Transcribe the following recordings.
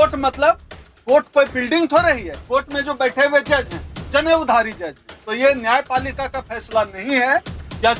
Court मतलब court कोई building थोड़ी रही है। कोर्ट में जो बैठे हुए जज हैं जनेऊधारी जज, तो ये न्यायपालिका का फैसला नहीं है या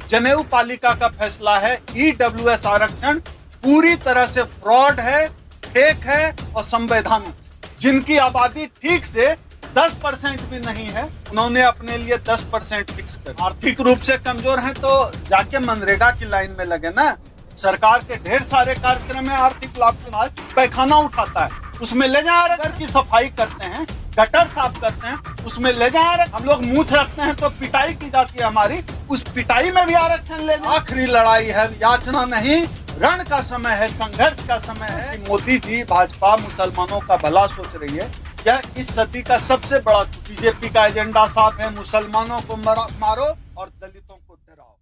जनेऊ पालिका का फैसला है। ईडब्ल्यूएस आरक्षण पूरी तरह से फ्रॉड है, फेक है और संवैधानिक। जिनकी आबादी ठीक से 10% भी नहीं है, उन्होंने अपने लिए 10% फिक्स कर। आर्थिक रूप से कमजोर हैं तो जाके मनरेगा की लाइन में लगे ना। सरकार के ढेर सारे कार्यक्रम है आर्थिक लाभ के बाद पैखाना उठाता है, उसमें ले जा घर की सफाई करते हैं, गटर साफ करते हैं, उसमें ले जा हम लोग मूछ रखते हैं तो पिटाई की जाती है हमारी, उस पिटाई में भी आरक्षण ले। आखिरी लड़ाई है, याचना नहीं, रण का समय है, संघर्ष का समय है। मोदी जी भाजपा मुसलमानों का भला सोच रही है। यह इस सदी का सबसे बड़ा बीजेपी का एजेंडा साफ है, मुसलमानों को मारो और दलितों को डराओ।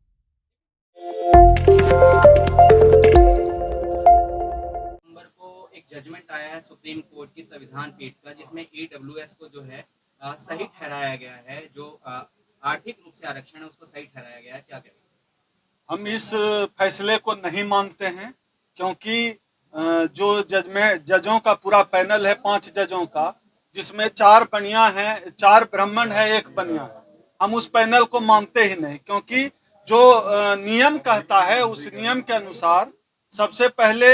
एक जजमेंट आया है सुप्रीम कोर्ट की संविधान पीठ का, जिसमें ईडब्ल्यूएस को जो है सही ठहराया गया है, जो आर्थिक रूप से आरक्षण है उसको सही ठहराया गया है। क्या कहें? हम इस फैसले को नहीं मानते हैं क्योंकि जो जजों का पूरा पैनल है 5 जजों का, जिसमें 4 बनिया हैं, 4 ब्राह्मण है, 1 बनिया है, हम उस पैनल को मानते ही नहीं। क्योंकि जो नियम कहता है उस नियम के अनुसार सबसे पहले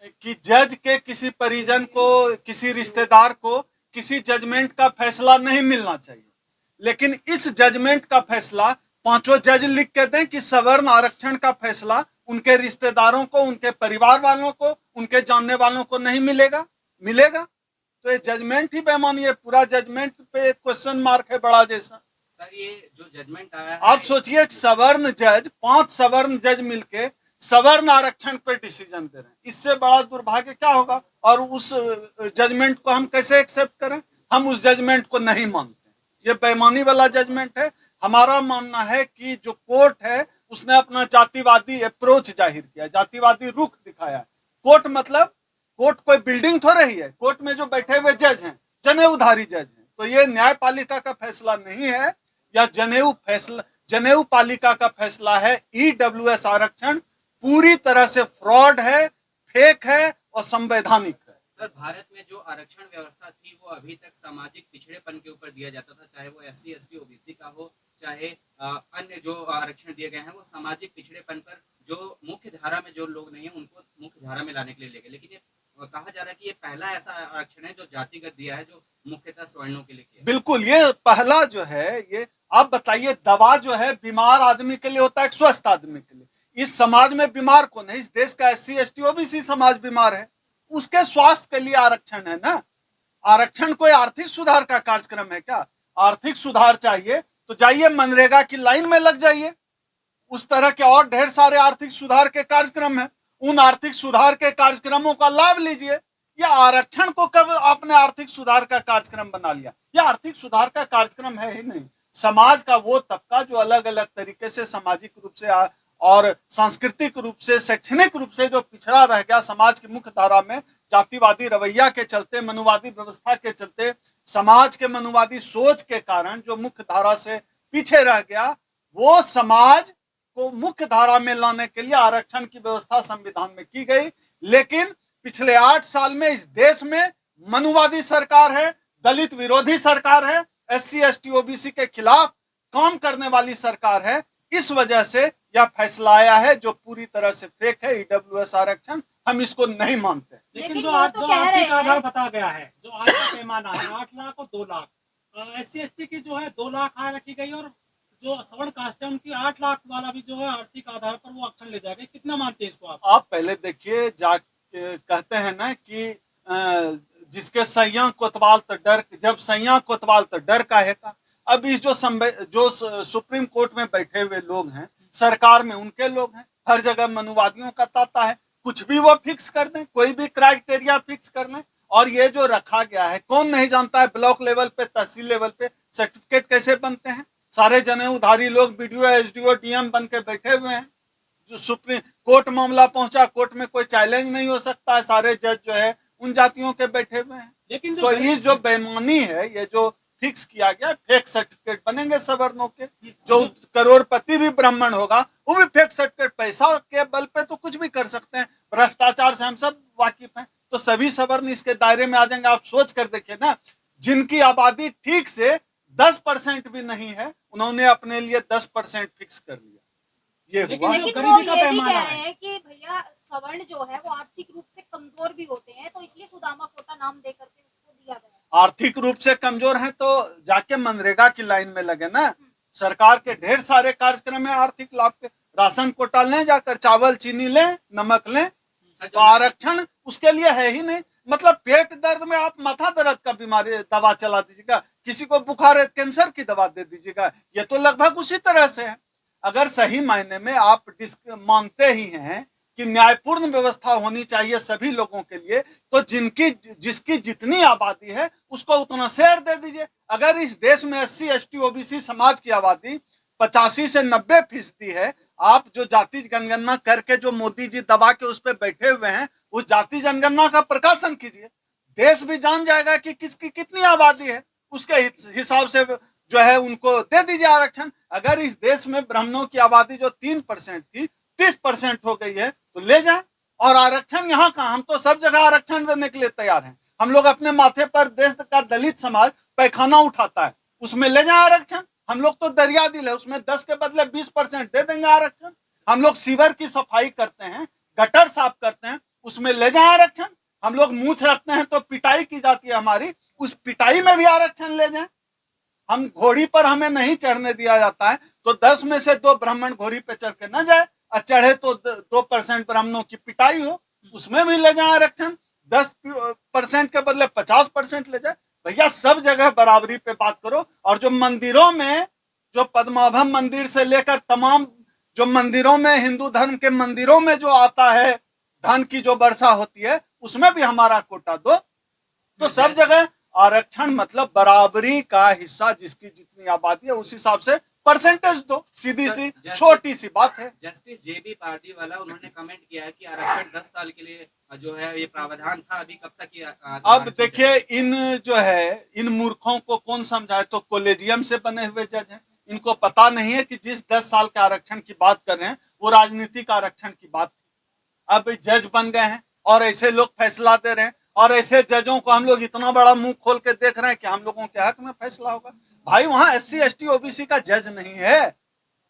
कि जज के किसी परिजन को, किसी रिश्तेदार को किसी जजमेंट का फैसला नहीं मिलना चाहिए। लेकिन इस जजमेंट का फैसला 5 जज लिख के दें कि सवर्ण आरक्षण का फैसला उनके रिश्तेदारों को, उनके परिवार वालों को, उनके जानने वालों को नहीं मिलेगा। तो ये जजमेंट ही बेमानी है, पूरा जजमेंट पे क्वेश्चन मार्क है बड़ा जैसा। सर, ये जो जजमेंट आया है, आप सोचिए सवर्ण जज, 5 सवर्ण जज मिलके सवर्ण आरक्षण पे डिसीजन दे रहे हैं, इससे बड़ा दुर्भाग्य क्या होगा। और उस जजमेंट को हम कैसे एक्सेप्ट करें? हम उस जजमेंट को नहीं मानते, ये बेईमानी वाला जजमेंट है। हमारा मानना है कि जो कोर्ट है उसने अपना जातिवादी अप्रोच जाहिर किया, जातिवादी रुख दिखाया। कोर्ट मतलब कोर्ट कोई बिल्डिंग थोड़ी रही है। कोर्ट में जो बैठे हुए जज हैं जनेऊधारी जज हैं, तो ये न्यायपालिका का फैसला नहीं है या जनेऊ पालिका का फैसला है। ईडब्ल्यूएस आरक्षण पूरी तरह से फ्रॉड है, फेक है और संवैधानिक है। सर, भारत में जो आरक्षण व्यवस्था थी वो अभी तक सामाजिक पिछड़ेपन के ऊपर दिया जाता था, चाहे वो SC ST OBC का हो, चाहे अन्य जो आरक्षण दिए गए हैं वो सामाजिक पिछड़ेपन पर जो मुख्य धारा में जो लोग नहीं है उनको मुख्य धारा में लाने के लिए लेके। लेकिन ये कहा जा रहा है कि ये पहला ऐसा आरक्षण है जो जातिगत दिया है, जो मुख्यतः सवर्णों के लिए किया। बिल्कुल, ये पहला जो है। ये आप बताइए, दवा जो है बीमार आदमी के लिए होता है, स्वस्थ आदमी के लिए। इस समाज में बीमार कौन है? इस देश का SC ST OBC समाज बीमार है, उसके स्वास्थ्य के लिए आरक्षण है ना। आरक्षण कोई आर्थिक सुधार का कार्यक्रम है क्या? आर्थिक सुधार चाहिए तो जाइए मनरेगा की लाइन में लग जाइए। उस तरह के और ढेर सारे आर्थिक सुधार के कार्यक्रम हैं, उन आर्थिक सुधार के कार्यक्रमों का लाभ लीजिए। या आरक्षण को कब आपने आर्थिक सुधार का कार्यक्रम बना लिया? यह आर्थिक सुधार का कार्यक्रम है ही नहीं। समाज का वो तबका जो अलग अलग तरीके से सामाजिक रूप से और सांस्कृतिक रूप से, शैक्षणिक रूप से जो पिछड़ा रह गया समाज की मुख्य धारा में, जातिवादी रवैया के चलते, मनुवादी व्यवस्था के चलते, समाज के मनुवादी सोच के कारण जो मुख्य धारा से पीछे रह गया, वो समाज को मुख्य धारा में लाने के लिए आरक्षण की व्यवस्था संविधान में की गई। लेकिन पिछले 8 साल में इस देश में मनुवादी सरकार है, दलित विरोधी सरकार है, SC ST OBC के खिलाफ काम करने वाली सरकार है। इस वजह से यह फैसला आया है जो पूरी तरह से फेक है। ईडब्ल्यूएस आरक्षण हम इसको नहीं मानते। लेकिन जो आर्थिक आधार बताया गया है, जो आज का पैमाना है 8 लाख और 2 लाख, SC ST की जो है 2 लाख आय रखी गई, और जो सवर्ण कास्ट है उनकी 8 लाख वाला भी जो है आर्थिक आधार पर वो आरक्षण ले जाएगा। कितना मानते हैं इसको आप पहले देखिए, कहते हैं ना कि जिसके सैया कोतवाल तो डर, जब सैया कोतवाल तो डर काहे का। अब इस जो सुप्रीम कोर्ट में बैठे हुए लोग हैं, सरकार में उनके लोग हैं, हर जगह मनुवादियों का ताता है, कुछ भी वो फिक्स कर दें, कोई भी क्राइटेरिया फिक्स कर लें। और ये जो रखा गया है, कौन नहीं जानता है ब्लॉक लेवल पे, तहसील लेवल पे सर्टिफिकेट कैसे बनते हैं। सारे जनेऊधारी लोग BDO SDO DM बन के बैठे हुए हैं। जो सुप्रीम कोर्ट मामला पहुंचा, कोर्ट में कोई चैलेंज नहीं हो सकता है, सारे जज जो है उन जातियों के बैठे हुए हैं। लेकिन तो ये जो बेईमानी है, ये जो फिक्स किया गया, फेक सर्टिफिकेट बनेंगे सवर्णों के। जो करोड़पति भी ब्राह्मण होगा वो भी फेक सर्टिफिकेट, पैसा के बल पे तो कुछ भी कर सकते हैं। भ्रष्टाचार से हम सब वाकिफ हैं, तो सभी सवर्ण इसके दायरे में आ जाएंगे। आप सोच कर देखिए ना, जिनकी आबादी ठीक से 10% भी नहीं है, उन्होंने अपने लिए 10% फिक्स कर लिया। ये लेकिन हुआ। जो लेकिन वो गरीबी का ये भी पैमाना कह है। रहे हैं कि भैया सवर्ण जो है वो आर्थिक रूप से कमजोर भी होते हैं, तो इसलिए सुदामा कोटा नाम दे करके उसको दिया गया। आर्थिक रूप से कमजोर हैं तो जाके मनरेगा की लाइन में लगे ना। सरकार के ढेर सारे कार्यक्रम है आर्थिक लाभ के। राशन कोटा लें, जाकर चावल चीनी लें, नमक लें, तो आरक्षण उसके लिए है ही नहीं। मतलब पेट दर्द में आप माथा दर्द का बीमारी दवा चला दीजिएगा, किसी को बुखार है कैंसर की दवा दे दीजिएगा, ये तो लगभग उसी तरह से है। अगर सही मायने में आप मानते ही हैं कि न्यायपूर्ण व्यवस्था होनी चाहिए सभी लोगों के लिए, तो जिसकी जितनी आबादी है उसको उतना शेयर दे दीजिए। अगर इस देश में SC ST OBC समाज की आबादी 85 से 90% है, आप जो जाति जनगणना करके जो मोदी जी दबा के उस पर बैठे हुए हैं, उस जाति जनगणना का प्रकाशन कीजिए। देश भी जान जाएगा कि किसकी कितनी आबादी है, उसके हिसाब से जो है उनको दे दीजिए आरक्षण। अगर इस देश में ब्राह्मणों की आबादी जो 3% थी 30% हो गई है, तो ले जाए। और आरक्षण यहाँ का, हम तो सब जगह आरक्षण देने के लिए तैयार हैं। हम लोग अपने माथे पर देश का दलित समाज पैखाना उठाता है, उसमें ले जाए आरक्षण। हम लोग तो दरिया दिल है, उसमें 10 के बदले 20% दे देंगे आरक्षण। हम लोग सीवर की सफाई करते हैं, गटर साफ करते हैं, उसमें ले जाए आरक्षण। हम लोग मूछ रखते हैं तो पिटाई की जाती है हमारी, उस पिटाई में भी आरक्षण ले जाए। हम घोड़ी पर हमें नहीं चढ़ने दिया जाता है, तो 10 में से 2 ब्राह्मण घोड़ी पे चढ़ के न जाए, और चढ़े तो 2% ब्राह्मणों की पिटाई हो, उसमें भी ले जाए आरक्षण। 10% के बदले 50% ले जाए। भैया सब जगह बराबरी पे बात करो। और जो मंदिरों में, जो पद्माभम मंदिर से लेकर तमाम जो मंदिरों में, हिंदू धर्म के मंदिरों में जो आता है, धन की जो वर्षा होती है, उसमें भी हमारा कोटा दो। तो सब जगह आरक्षण मतलब बराबरी का हिस्सा, जिसकी जितनी आबादी है उस हिसाब से परसेंटेज दो। सीधी सी छोटी सी बात है। जस्टिस JB पार्दीवाला उन्होंने कमेंट किया है कि आरक्षण 10 साल के लिए जो है ये प्रावधान था, अभी कब तक ये अब देखिए, इन जो है इन मूर्खों को कौन समझाए। तो कॉलेजियम से बने हुए जज हैं, इनको पता नहीं है कि जिस 10 साल के आरक्षण की बात कर रहे हैं वो राजनीतिक आरक्षण की बात थी। अब जज बन गए हैं और ऐसे लोग फैसला दे रहे हैं, और ऐसे जजों को हम लोग इतना बड़ा मुंह खोल के देख रहे हैं कि हम लोगों के हक में फैसला होगा। भाई वहां SC ST OBC का जज नहीं है,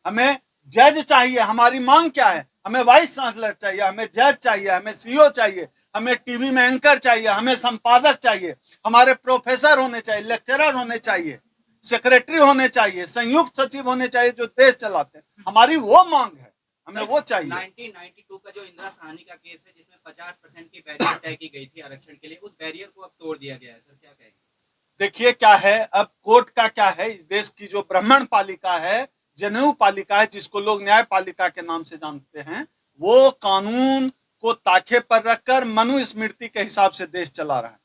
हमें जज चाहिए। हमारी मांग क्या है? हमें वाइस चांसलर चाहिए, हमें जज चाहिए, हमें CO चाहिए, हमें टीवी में एंकर चाहिए, हमें संपादक चाहिए, हमारे प्रोफेसर होने चाहिए, लेक्चरर होने चाहिए, सेक्रेटरी होने चाहिए, संयुक्त सचिव होने चाहिए, जो देश चलाते हैं। हमारी वो मांग है, हमें वो चाहिए। 1992 का जो इंदिरा साहनी का केस है, जिसमें 50% की बैरियर तय की गई थी आरक्षण के लिए, उस बैरियर को अब तोड़ दिया गया है। सर क्या कहेंगे? देखिए क्या है, अब कोर्ट का क्या है, इस देश की जो ब्राह्मण पालिका है, जनेऊ पालिका है, जिसको लोग न्याय पालिका के नाम से जानते हैं, वो कानून को ताखे पर रखकर मनुस्मृति के हिसाब से देश चला रहा है।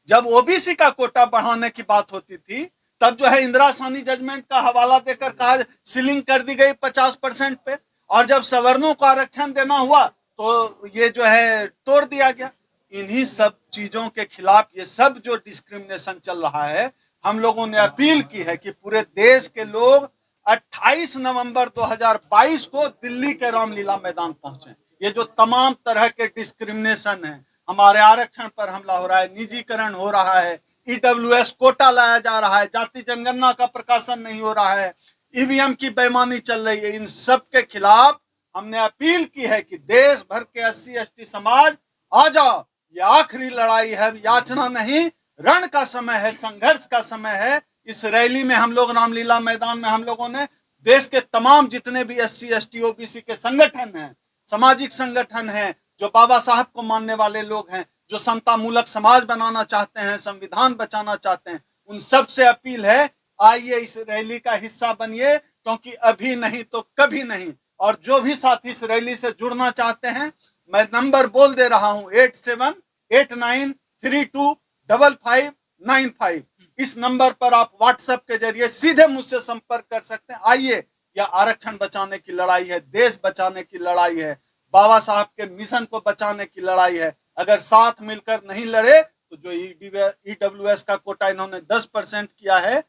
जब OBC का कोटा बढ़ाने की बात होती थी, तब जो है इंदिरा साहनी जजमेंट का हवाला देकर कहा सीलिंग कर दी गई 50% पे, और जब सवर्णों को आरक्षण देना हुआ तो ये जो है तोड़ दिया गया। इन्हीं सब चीजों के खिलाफ ये सब जो डिस्क्रिमिनेशन चल रहा है, हम लोगों ने अपील की है कि पूरे देश के लोग 28 नवंबर 2022 को दिल्ली के रामलीला मैदान पहुंचे। ये जो तमाम तरह के डिस्क्रिमिनेशन है, हमारे आरक्षण पर हमला हो रहा है, निजीकरण हो रहा है, EWS कोटा लाया जा रहा है, जाति जनगणना का प्रकाशन नहीं हो रहा है, EVM की बेईमानी चल रही है, इन सब के खिलाफ हमने अपील की है कि देश भर के SC ST समाज आ जाओ। ये आखिरी लड़ाई है, याचना नहीं, रण का समय है, संघर्ष का समय है। इस रैली में हम लोग, रामलीला मैदान में हम लोगों ने देश के तमाम जितने भी SC ST OBC के संगठन हैं, सामाजिक संगठन हैं, जो बाबा साहब को मानने वाले लोग हैं, जो समतामूलक समाज बनाना चाहते हैं, संविधान बचाना चाहते हैं, उन सब से अपील है, आइए इस रैली का हिस्सा बनिए, क्योंकि अभी नहीं तो कभी नहीं। और जो भी साथी इस रैली से जुड़ना चाहते हैं, मैं नंबर बोल दे रहा हूं, 8789325595। इस नंबर पर आप व्हाट्सएप के जरिए सीधे मुझसे संपर्क कर सकते हैं। आइए, यह आरक्षण बचाने की लड़ाई है, देश बचाने की लड़ाई है, बाबा साहब के मिशन को बचाने की लड़ाई है। अगर साथ मिलकर नहीं लड़े तो जो EWS का कोटा इन्होंने 10% किया है,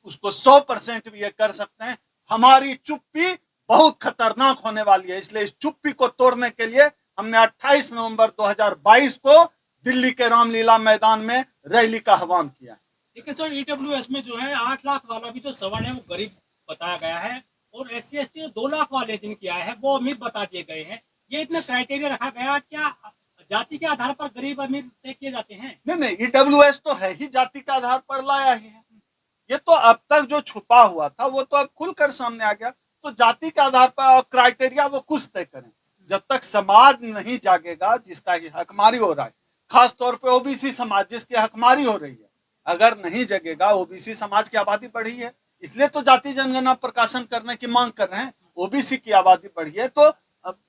उसको 100% भी ये कर सकते हैं। हमारी चुप्पी बहुत खतरनाक होने वाली है, इसलिए इस चुप्पी को तोड़ने के लिए हमने 28 नवंबर 2022 को दिल्ली के रामलीला मैदान में रैली का आह्वान किया है। लेकिन सर ईडब्ल्यूएस में जो है 8 लाख वाला भी जो सवर्ण है वो गरीब बताया गया है, और SC/ST 2 लाख वाले जिनके आए हैं वो अमीर बता दिए गए हैं। ये इतना क्राइटेरिया रखा गया, क्या जाति के आधार पर गरीब अमीर तय किए जाते हैं? नहीं, ईडब्ल्यूएस तो है ही जाति के आधार पर लाया ही है। ये तो अब तक जो छुपा हुआ था वो तो अब खुलकर सामने आ गया। तो जाति के आधार पर और क्राइटेरिया वो कुछ तय करें। जब तक समाज नहीं जागेगा जिसका ये हकमारी हो रहा है, खास तौर पे ओबीसी समाज जिसकी हकमारी हो रही है, अगर नहीं जगेगा, ओबीसी समाज की आबादी बढ़ी है, इसलिए तो जाति जनगणना प्रकाशन करने की मांग कर रहे हैं। ओबीसी की आबादी बढ़ी है तो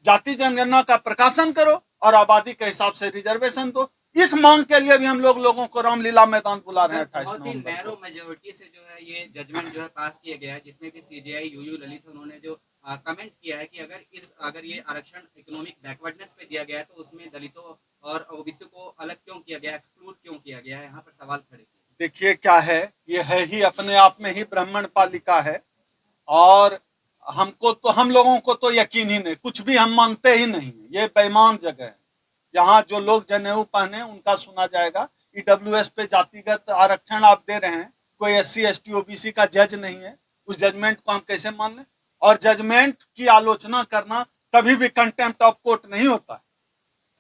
जाति जनगणना का प्रकाशन करो और आबादी के हिसाब से रिजर्वेशन दो। इस मांग के लिए भी हम लोगों को रामलीला मैदान बुला रहे हैं 28 बहुत ही नवंबर नैरो मेजोरिटी से जो है ये जजमेंट जो है पास किया गया है, जिसमें कि सीजेआई यूयू ललित उन्होंने जो कमेंट किया है कि अगर ये आरक्षण इकोनॉमिक बैकवर्डनेस पे दिया गया है तो उसमें दलितों और ओबीसी को अलग क्यों किया गया, एक्सक्लूड क्यों किया गया है, यहाँ पर सवाल खड़े किए। देखिए क्या है, ये है ही अपने आप में ही ब्राह्मण पालिका है, और हम लोगों को तो यकीन ही नहीं, कुछ भी हम मानते ही नहीं। ये बेईमान जगह है, यहाँ जो लोग जनेऊ पहने उनका सुना जाएगा। ईडब्ल्यूएस पे जातिगत आरक्षण आप दे रहे हैं, कोई SC/ST OBC का जज नहीं है, उस जजमेंट को हम कैसे मान लें? और जजमेंट की आलोचना करना कभी भी कंटेम्प्ट ऑफ कोर्ट नहीं होता है।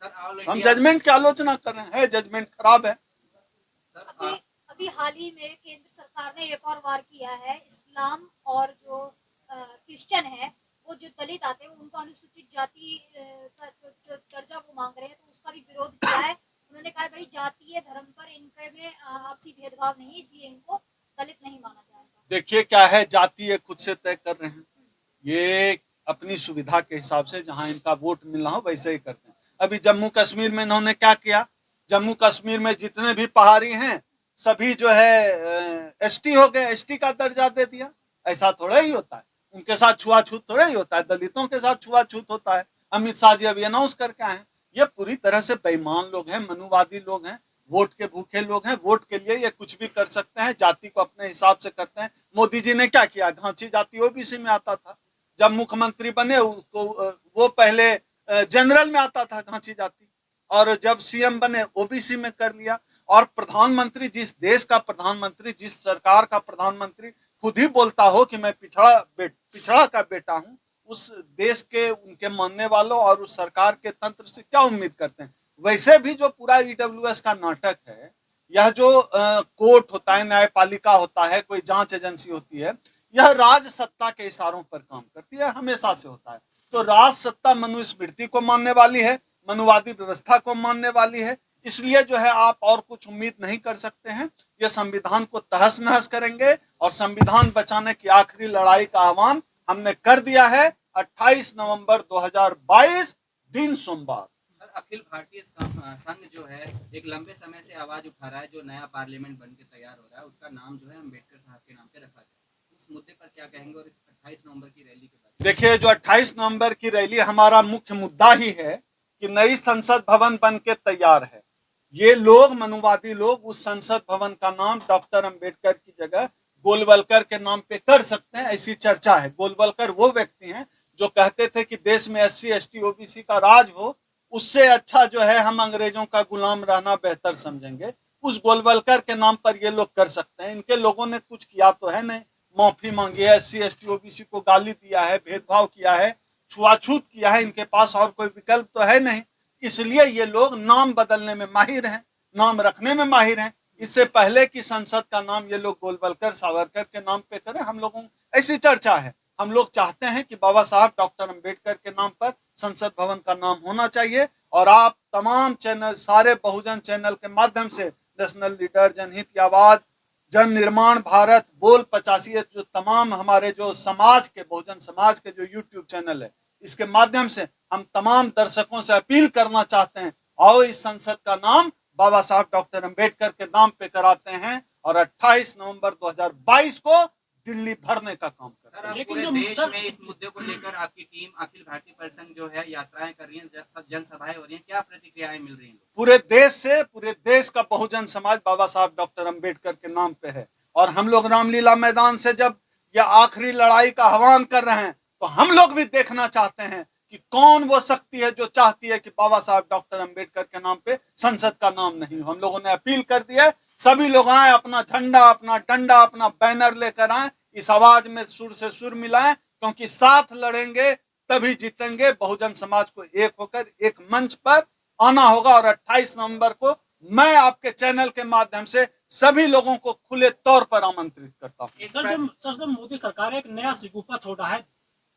सर हम जजमेंट की आलोचना कर रहे हैं, जजमेंट खराब है। सर अभी हाल ही में केंद्र सरकार ने एक और वार किया है, इस्लाम और जो क्रिश्चियन है, वो जो दलित आते हैं उनको अनुसूचित जाति का जो दर्जा वो मांग रहे हैं, तो उसका भी विरोध किया है। उन्होंने कहा भाई जातीय धर्म पर इनके में आपसी भेदभाव नहीं, इसलिए इनको दलित नहीं माना जाएगा। देखिए क्या है, जाति ये खुद से तय कर रहे हैं, ये अपनी सुविधा के हिसाब से जहां इनका वोट मिलना हो वैसे ही करते हैं। अभी जम्मू कश्मीर में इन्होंने क्या किया, जम्मू कश्मीर में जितने भी पहाड़ी हैं सभी जो है ST हो गए, ST का दर्जा दे दिया। ऐसा थोड़ा ही होता है, उनके साथ छुआछूत थोड़ा ही होता है, दलितों के साथ छुआछूत होता है। अमित शाह जी अभी अनाउंस करके आए हैं। ये पूरी तरह से बेईमान लोग हैं, मनुवादी लोग हैं, वोट के भूखे लोग हैं। वोट के लिए ये कुछ भी कर सकते हैं, जाति को अपने हिसाब से करते हैं। मोदी जी ने क्या किया, घांची जाति ओबीसी में आता था, जब मुख्यमंत्री बने वो पहले जनरल में आता था घांची जाति, और जब CM बने ओबीसी में कर लिया। और प्रधानमंत्री, जिस देश का प्रधानमंत्री, जिस सरकार का प्रधानमंत्री खुद ही बोलता हो कि मैं पिछड़ा का बेटा हूं, उस देश के उनके मानने वालों और उस सरकार के तंत्र से क्या उम्मीद करते हैं? वैसे भी जो पूरा ईडब्ल्यूएस का नाटक है, यह जो कोर्ट होता है, न्यायपालिका होता है, कोई जांच एजेंसी होती है, यह राज सत्ता के इशारों पर काम करती है, हमेशा से होता है। तो राज सत्ता मनुस्मृति को मानने वाली है, मनुवादी व्यवस्था को मानने वाली है, इसलिए जो है आप और कुछ उम्मीद नहीं कर सकते हैं। ये संविधान को तहस नहस करेंगे, और संविधान बचाने की आखिरी लड़ाई का आह्वान हमने कर दिया है। 28 नवंबर 2022 दिन सोमवार। अखिल भारतीय संघ जो है एक लंबे समय से आवाज उठा रहा है, जो नया पार्लियामेंट बन के तैयार हो रहा है उसका नाम जो है अम्बेडकर साहब के नाम पे रखा जाए। उस मुद्दे पर क्या कहेंगे, और इस 28 नवंबर की रैली के बारे में? देखिए, जो 28 नवंबर की रैली, हमारा मुख्य मुद्दा ही है कि नई संसद भवन बन के तैयार है। ये लोग, मनुवादी लोग, उस संसद भवन का नाम डॉक्टर अंबेडकर की जगह गोलवलकर के नाम पे कर सकते हैं, ऐसी चर्चा है। गोलवलकर वो व्यक्ति हैं जो कहते थे कि देश में SC/ST OBC का राज हो, उससे अच्छा जो है हम अंग्रेजों का गुलाम रहना बेहतर समझेंगे। उस गोलवलकर के नाम पर ये लोग कर सकते हैं। इनके लोगों ने कुछ किया तो है नहीं, माफी मांगी है, SC/ST OBC को गाली दिया है, भेदभाव किया है, छुआछूत किया है, इनके पास और कोई विकल्प तो है नहीं। इसलिए ये लोग नाम बदलने में माहिर हैं, नाम रखने में माहिर हैं। इससे पहले कि संसद का नाम ये लोग गोलवलकर सावरकर के नाम पे करें, हम लोगों ऐसी चर्चा है। हम लोग चाहते हैं कि बाबा साहब डॉक्टर अंबेडकर के नाम पर संसद भवन का नाम होना चाहिए। और आप तमाम चैनल, सारे बहुजन चैनल के माध्यम से, नेशनल लीडर, जनहित की आवाज, जन निर्माण भारत, बोल 85, जो तमाम हमारे जो समाज के, बहुजन समाज के जो YouTube चैनल है, इसके माध्यम से हम तमाम दर्शकों से अपील करना चाहते हैं, आओ इस संसद का नाम बाबा साहब डॉक्टर अंबेडकर के नाम पे कराते हैं और 28 नवंबर 2022 को दिल्ली भरने का काम करते हैं। सर, लेकिन पूरे जो देश सर- में इस मुद्दे को लेकर आपकी टीम अखिल भारतीय परिसंघ जो है यात्राएं कर रही है, जनसभाएं हो रही हैं, क्या प्रतिक्रियाएं मिल रही हैं? पूरे देश से, पूरे देश का बहुजन समाज बाबा साहब डॉक्टर अंबेडकर के नाम पे है। और हम लोग रामलीला मैदान से जब यह आखिरी लड़ाई का आह्वान कर रहे हैं, तो हम लोग भी देखना चाहते हैं कि कौन वो शक्ति है जो चाहती है कि बाबा साहब डॉक्टर अंबेडकर के नाम पे संसद का नाम नहीं हो। हम लोगों ने अपील कर दी है, सभी लोग आए, अपना झंडा, अपना डंडा, अपना बैनर लेकर आए, इस आवाज में सुर से सुर मिलाएं, क्योंकि साथ लड़ेंगे तभी जीतेंगे। बहुजन समाज को एक होकर एक मंच पर आना होगा और 28 नवंबर को मैं आपके चैनल के माध्यम से सभी लोगों को खुले तौर पर आमंत्रित करता हूँ। सर जो मोदी सरकार ने एक नया शिगुफा छोड़ा है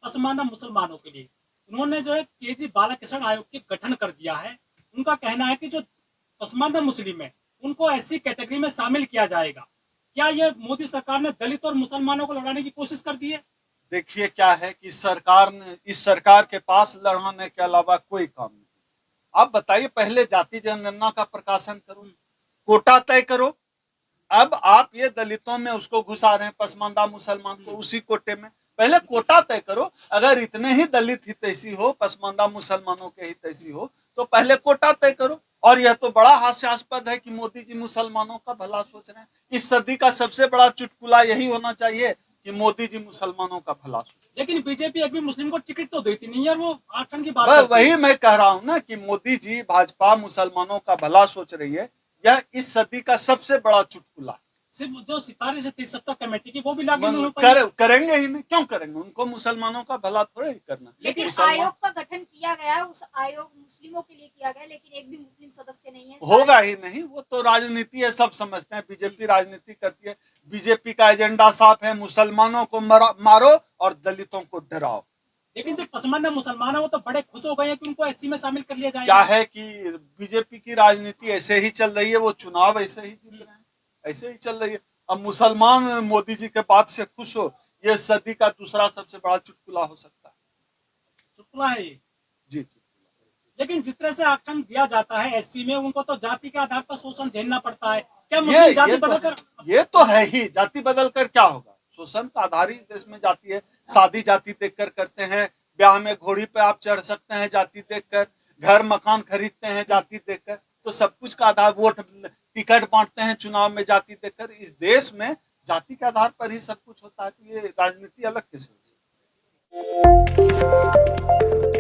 पसमानदा मुसलमानों के लिए, उन्होंने जो है केजी बालाकृष्ण आयोग के गठन कर दिया है। उनका कहना है कि जो पसमानदा मुस्लिम है उनको ऐसी कैटेगरी में शामिल किया जाएगा। क्या ये मोदी सरकार ने दलित और मुसलमानों को लड़ाने की कोशिश कर दी है? देखिए क्या है कि इस सरकार के पास लड़ाने के अलावा कोई काम नहीं। आप बताइए, पहले जाति जनगणना का प्रकाशन करो, कोटा तय करो। अब आप ये दलितों में उसको घुसा रहे हैं, पसमानदा मुसलमान को उसी कोटे में। पहले कोटा तय करो। अगर इतने ही दलित हितैषी हो, पसमानदा मुसलमानों के हितैषी हो, तो पहले कोटा तय करो। और यह तो बड़ा हास्यास्पद है कि मोदी जी मुसलमानों का भला सोच रहे हैं। इस सदी का सबसे बड़ा चुटकुला यही होना चाहिए कि मोदी जी मुसलमानों का भला सोच। लेकिन बीजेपी एक भी मुस्लिम को टिकट तो देती नहीं है, वो आरक्षण की बात करती है। वही मैं कह रहा हूं ना कि मोदी जी, भाजपा मुसलमानों का भला सोच रही है। यह इस सदी का सबसे बड़ा चुटकुला। सिर्फ जो सिफारिश थी सत्ता कमेटी की वो भी लागू नहीं हो पाई। करेंगे ही नहीं, क्यों करेंगे? उनको मुसलमानों का भला थोड़ा ही करना। लेकिन आयोग का गठन किया गया है, उस आयोग मुस्लिमों के लिए किया गया, लेकिन एक भी मुस्लिम सदस्य नहीं है। होगा ही नहीं, वो तो राजनीति है, सब समझते हैं। बीजेपी राजनीति करती है। बीजेपी का एजेंडा साफ है, मुसलमानों को मारो और दलितों को डराओ। लेकिन जो पसमानदा मुसलमान है वो तो बड़े खुश हो गए हैं कि उनको एससी में शामिल कर लिया जाएगा। क्या है कि बीजेपी की राजनीति ऐसे ही चल रही है, वो चुनाव ऐसे ही जीत रहे हैं, ऐसे ही चल रही है। अब मुसलमान मोदी जी के बात से खुश हो, ये सदी का दूसरा सबसे बड़ा चुटकुला हो सकता है। चुटकुला है ये जी। लेकिन जिस तरह से आरक्षण दिया जाता है एससी में, उनको तो जाति के आधार पर शोषण झेलना पड़ता है। क्या मुस्लिम जाति बदलकर? ये तो है ही, जाति बदलकर क्या होगा? शोषण का आधार ही देश में जाति है। शादी जाति देखकर करते हैं, ब्याह में घोड़ी पे आप चढ़ सकते हैं जाति देखकर, घर मकान खरीदते हैं जाति देखकर, तो सब कुछ का आधार, वोट टिकट बांटते हैं चुनाव में जाति देखकर। इस देश में जाति के आधार पर ही सब कुछ होता है, तो ये राजनीति अलग कैसे हो सकती है?